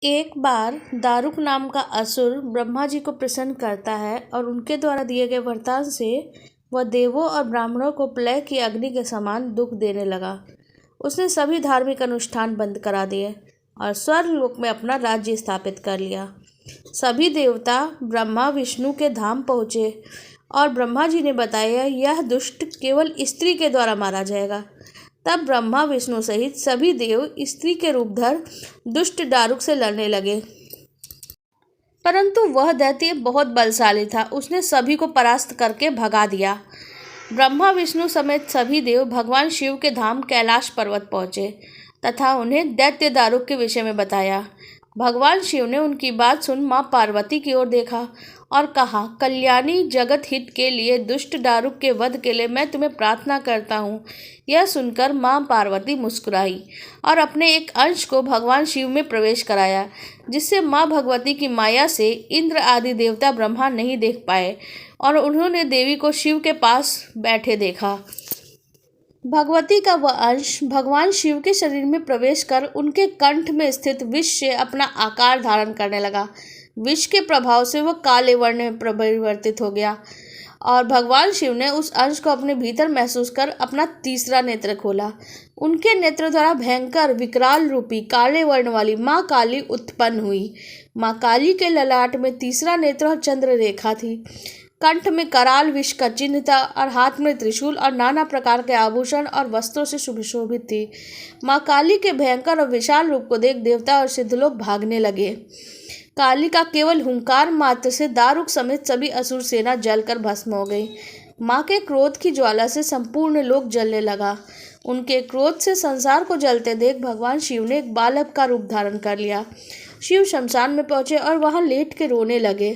एक बार दारुक नाम का असुर ब्रह्मा जी को प्रसन्न करता है और उनके द्वारा दिए गए वरदान से वह देवों और ब्राह्मणों को प्रलय की अग्नि के समान दुख देने लगा। उसने सभी धार्मिक अनुष्ठान बंद करा दिए और स्वर्गलोक में अपना राज्य स्थापित कर लिया। सभी देवता ब्रह्मा विष्णु के धाम पहुँचे और ब्रह्मा जी ने बताया यह दुष्ट केवल स्त्री के द्वारा मारा जाएगा। तब ब्रह्मा विष्णु सहित सभी देव स्त्री के रूप धर दुष्ट दारुक से लड़ने लगे, परंतु वह दैत्य बहुत बलशाली था। उसने सभी को परास्त करके भगा दिया। ब्रह्मा विष्णु समेत सभी देव भगवान शिव के धाम कैलाश पर्वत पहुँचे तथा उन्हें दैत्य दारुक के विषय में बताया। भगवान शिव ने उनकी बात सुन माँ पार्वती की ओर देखा और कहा, कल्याणी जगत हित के लिए दुष्ट दारुक के वध के लिए मैं तुम्हें प्रार्थना करता हूँ। यह सुनकर माँ पार्वती मुस्कुराई और अपने एक अंश को भगवान शिव में प्रवेश कराया, जिससे माँ भगवती की माया से इंद्र आदि देवता ब्रह्मा नहीं देख पाए और उन्होंने देवी को शिव के पास बैठे देखा। भगवती का वह अंश भगवान शिव के शरीर में प्रवेश कर उनके कंठ में स्थित विष से अपना आकार धारण करने लगा। विष के प्रभाव से वह काले वर्ण में परिवर्तित हो गया और भगवान शिव ने उस अंश को अपने भीतर महसूस कर अपना तीसरा नेत्र खोला। उनके नेत्र द्वारा भयंकर विकराल रूपी काले वर्ण वाली माँ काली उत्पन्न हुई। माँ काली के ललाट में तीसरा नेत्र और चंद्र रेखा थी। कंठ में कराल विष का चिन्ह था और हाथ में त्रिशूल और नाना प्रकार के आभूषण और वस्त्रों से सुशोभित थी। माँ काली के भयंकर और विशाल रूप को देख देवता और सिद्ध लोग भागने लगे। काली का केवल हुंकार मात्र से दारुक समेत सभी असुर सेना जलकर भस्म हो गई। माँ के क्रोध की ज्वाला से संपूर्ण लोक जलने लगा। उनके क्रोध से संसार को जलते देख भगवान शिव ने एक बालक का रूप धारण कर लिया। शिव शमशान में पहुंचे और वहां लेट के रोने लगे।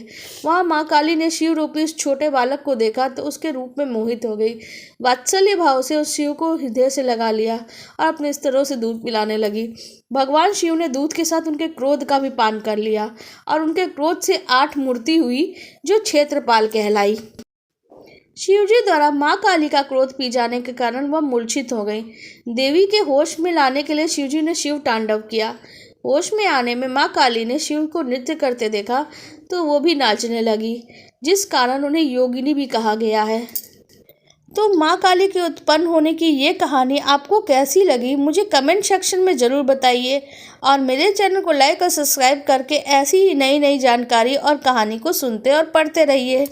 वहां माँ काली ने शिव रूपी उस छोटे बालक को देखा तो उसके रूप में मोहित हो गई। वात्सल्य भाव से उस शिव को हृदय से लगा लिया और अपने स्तरों से दूध पिलाने लगी। भगवान शिव ने दूध के साथ उनके क्रोध का भी पान कर लिया और उनके क्रोध से 8 मूर्ति हुई जो क्षेत्रपाल कहलाई। शिवजी द्वारा माँ काली का क्रोध पी जाने के कारण वह मूर्छित हो गई। देवी के होश में लाने के लिए शिवजी ने शिव तांडव किया। होश में आने में माँ काली ने शिव को नृत्य करते देखा तो वो भी नाचने लगी, जिस कारण उन्हें योगिनी भी कहा गया है। तो माँ काली के उत्पन्न होने की ये कहानी आपको कैसी लगी मुझे कमेंट सेक्शन में ज़रूर बताइए और मेरे चैनल को लाइक और सब्सक्राइब करके ऐसी ही नई नई जानकारी और कहानी को सुनते और पढ़ते रहिए।